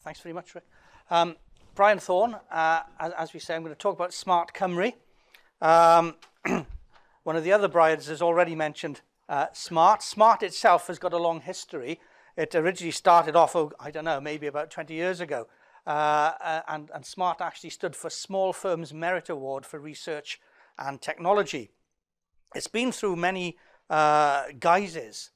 Thanks very much, Rick. Brian Thorne, as we say, I'm going to talk about SMARTCymru. One of the other Brians has already mentioned SMART. SMART itself has got a long history. It originally started off, I don't know, maybe about 20 years ago. And SMART actually stood for Small Firms Merit Award for Research and Technology. It's been through many guises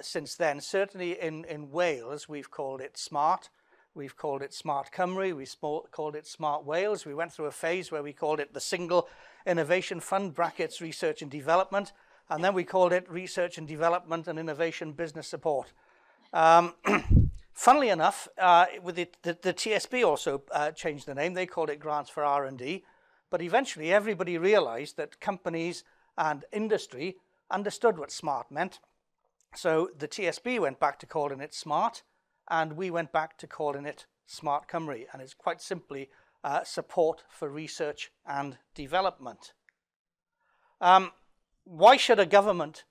since then. Certainly in Wales, we've called it SMART. We've called it SMARTCymru. We've called it Smart Wales. We went through a phase where we called it the Single Innovation Fund, brackets Research and Development. And then we called it Research and Development and Innovation Business Support. Funnily enough, with the TSB also changed the name. They called it Grants for R&D. But eventually everybody realized that companies and industry understood what SMART meant. So the TSB went back to calling it SMART, and we went back to calling it SMARTCymru. And it's quite simply support for research and development. Why should a government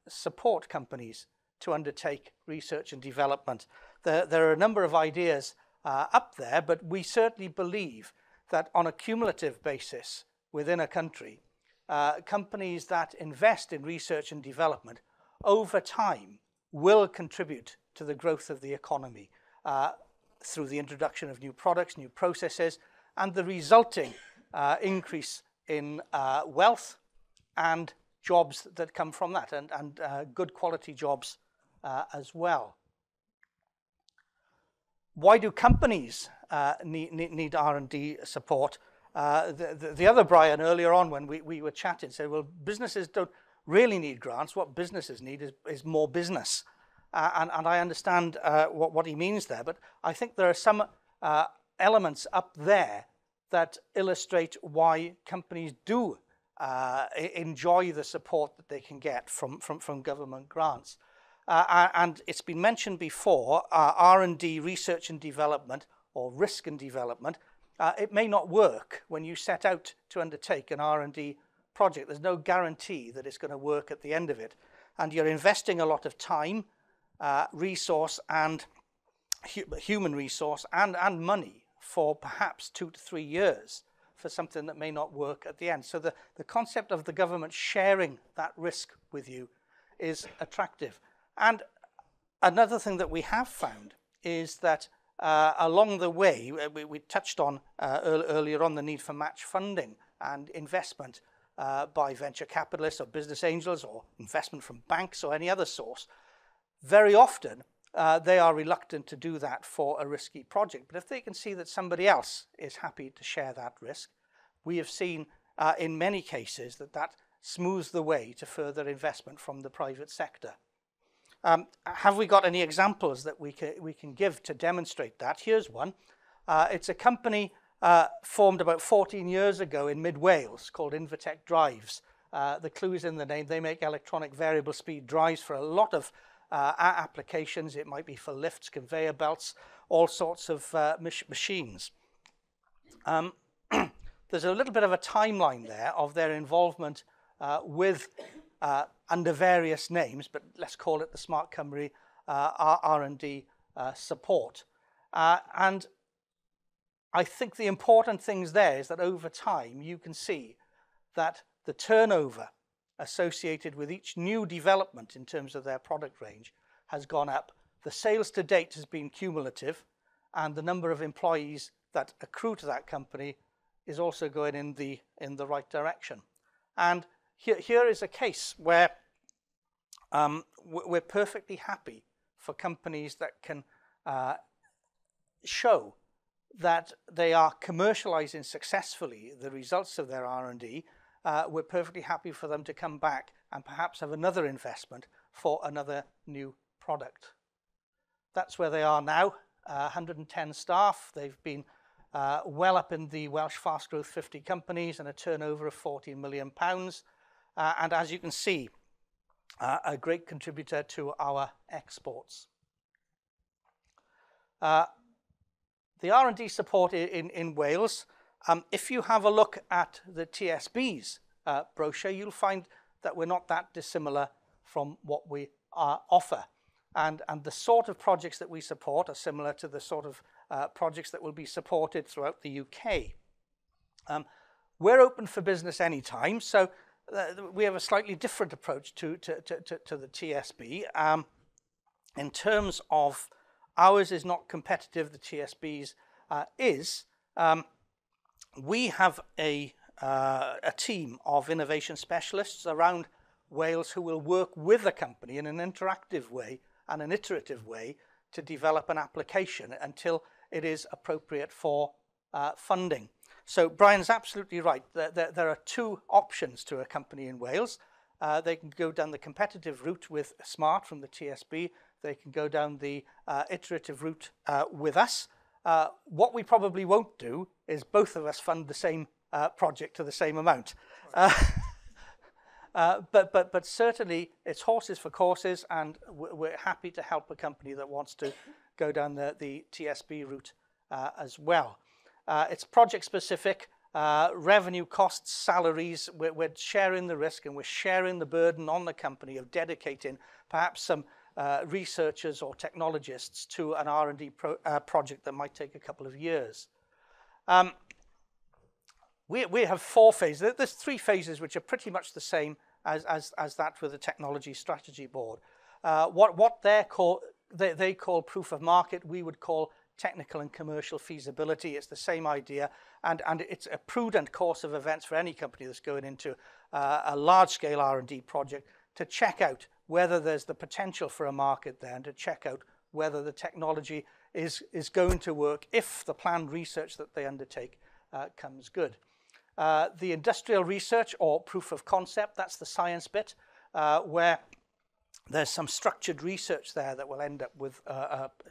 support companies to undertake research and development? There are a number of ideas up there, but we certainly believe that on a cumulative basis within a country, companies that invest in research and development over time will contribute to the growth of the economy through the introduction of new products, new processes, and the resulting increase in wealth and jobs that come from that, and good quality jobs as well. Why do companies need R&D support? The other Brian earlier on when we were chatting said, well, businesses don't really need grants. What businesses need is more business. And I understand what he means there, but I think there are some elements up there that illustrate why companies do enjoy the support that they can get from government grants. And it's been mentioned before, R&D, research and development, or risk and development, it may not work when you set out to undertake an R&D project. There's no guarantee that it's going to work at the end of it. And you're investing a lot of time, resource, and human resource, and money for perhaps 2 to 3 years for something that may not work at the end. So the concept of the government sharing that risk with you is attractive. And another thing that we have found is that along the way, we touched on earlier on the need for match funding and investment by venture capitalists or business angels or investment from banks or any other source. Very often, they are reluctant to do that for a risky project. But if they can see that somebody else is happy to share that risk, we have seen in many cases that smooths the way to further investment from the private sector. Have we got any examples that we can give to demonstrate that? Here's one. It's a company formed about 14 years ago in mid-Wales called Invertech Drives. The clue's in the name. They make electronic variable speed drives for a lot of applications. It might be for lifts, conveyor belts, all sorts of machines. There's a little bit of a timeline there of their involvement with under various names, but let's call it the SMARTCymru R&D support. And I think the important things there is that over time you can see that the turnover associated with each new development in terms of their product range has gone up. The sales to date has been cumulative, and the number of employees that accrue to that company is also going in the right direction. And here is a case where we're perfectly happy for companies that can show that they are commercializing successfully the results of their R&D. We're perfectly happy for them to come back and perhaps have another investment for another new product. That's where they are now, 110 staff. They've been well up in the Welsh fast growth 50 companies and a turnover of £14 million. And as you can see, a great contributor to our exports. The R&D support in Wales, if you have a look at the TSB's brochure, you'll find that we're not that dissimilar from what we offer. and the sort of projects that we support are similar to the sort of projects that will be supported throughout the UK. We're open for business anytime, so we have a slightly different approach to the TSB. In terms of ours is not competitive, the TSB's is. We have a team of innovation specialists around Wales who will work with the company in an interactive way and an iterative way to develop an application until it is appropriate for funding. So Brian's absolutely right. There are two options to a company in Wales. They can go down the competitive route with SMART from the TSB. They can go down the iterative route with us. What we probably won't do is both of us fund the same project to the same amount. But certainly it's horses for courses, and we're happy to help a company that wants to go down the TSB route as well. It's project specific, revenue, costs, salaries. We're sharing the risk and we're sharing the burden on the company of dedicating perhaps some researchers or technologists to an R&D project that might take a couple of years. We have 4 phases. There's 3 phases which are pretty much the same as that with the Technology Strategy Board. What they call proof of market, we would call technical and commercial feasibility. It's the same idea, and it's a prudent course of events for any company that's going into a large-scale R&D project to check out whether there's the potential for a market there, and to check out whether the technology is going to work if the planned research that they undertake comes good. The industrial research or proof of concept, that's the science bit, where there's some structured research there that will end up with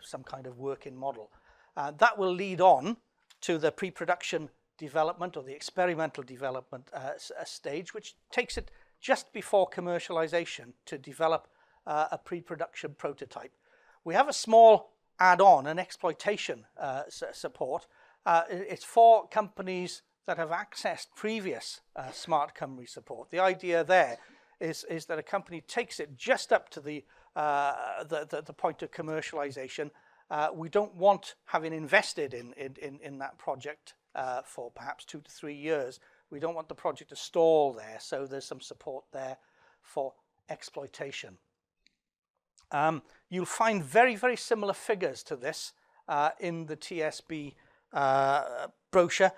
some kind of working model. That will lead on to the pre-production development or the experimental development stage, which takes it just before commercialization to develop a pre-production prototype. We have a small add-on, an exploitation support. It's for companies that have accessed previous SMARTCymru support. The idea there is that a company takes it just up to the point of commercialization. We don't want, having invested in that project for perhaps 2 to 3 years, we don't want the project to stall there, so there's some support there for exploitation. You'll find very, very similar figures to this in the TSB brochure.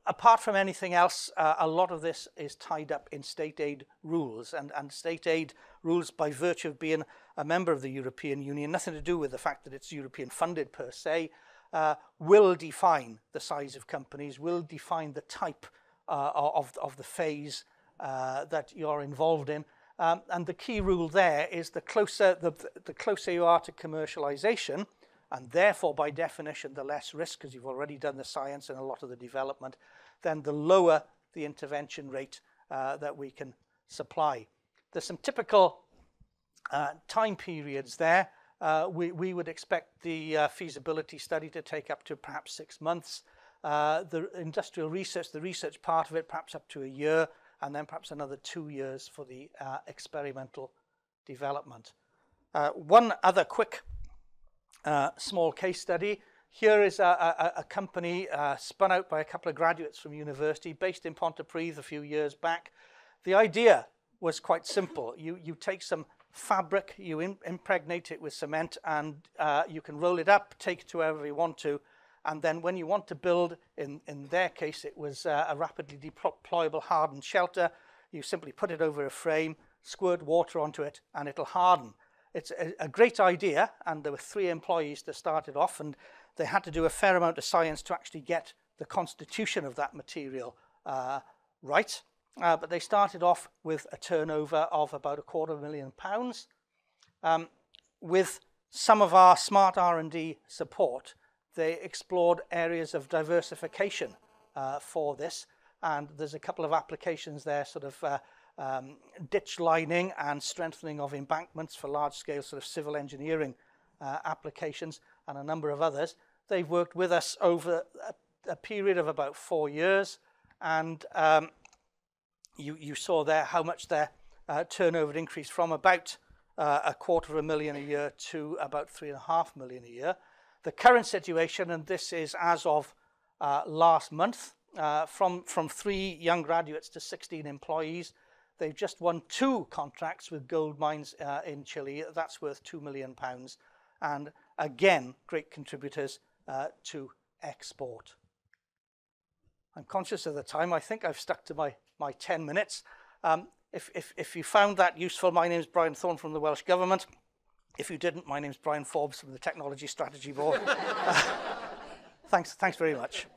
Apart from anything else, a lot of this is tied up in state aid rules, and state aid rules, by virtue of being a member of the European Union, nothing to do with the fact that it's European funded per se, will define the size of companies, will define the type of the phase that you're involved in. And the key rule there is the closer you are to commercialization, and therefore by definition the less risk, because you've already done the science and a lot of the development, then the lower the intervention rate that we can supply. There's some typical time periods there. We would expect the feasibility study to take up to perhaps 6 months. The industrial research, the research part of it, perhaps up to a year, and then perhaps another 2 years for the experimental development. One other quick small case study. Here is a company spun out by a couple of graduates from university, based in Pontypridd a few years back. The idea was quite simple. You take some fabric, you impregnate it with cement, and you can roll it up, take it to wherever you want to, and then when you want to build, in their case it was a rapidly deployable hardened shelter, you simply put it over a frame, squirt water onto it, and it'll harden. It's a great idea, and there were 3 employees to start it off, and they had to do a fair amount of science to actually get the constitution of that material right. But they started off with a turnover of about £250,000. With some of our smart R&D support, they explored areas of diversification for this, and there's a couple of applications there, sort of ditch lining and strengthening of embankments for large-scale sort of civil engineering applications, and a number of others. They've worked with us over a period of about 4 years, and you saw there how much their turnover increased from about $250,000 a year to about $3.5 million a year. The current situation, and this is as of last month, from 3 young graduates to 16 employees, they've just won 2 contracts with gold mines in Chile. That's worth £2 million. And again, great contributors to export. I'm conscious of the time. I think I've stuck to my 10 minutes. If you found that useful, my name is Brian Thorne from the Welsh Government. If you didn't, my name is Brian Forbes from the Technology Strategy Board. Thanks very much.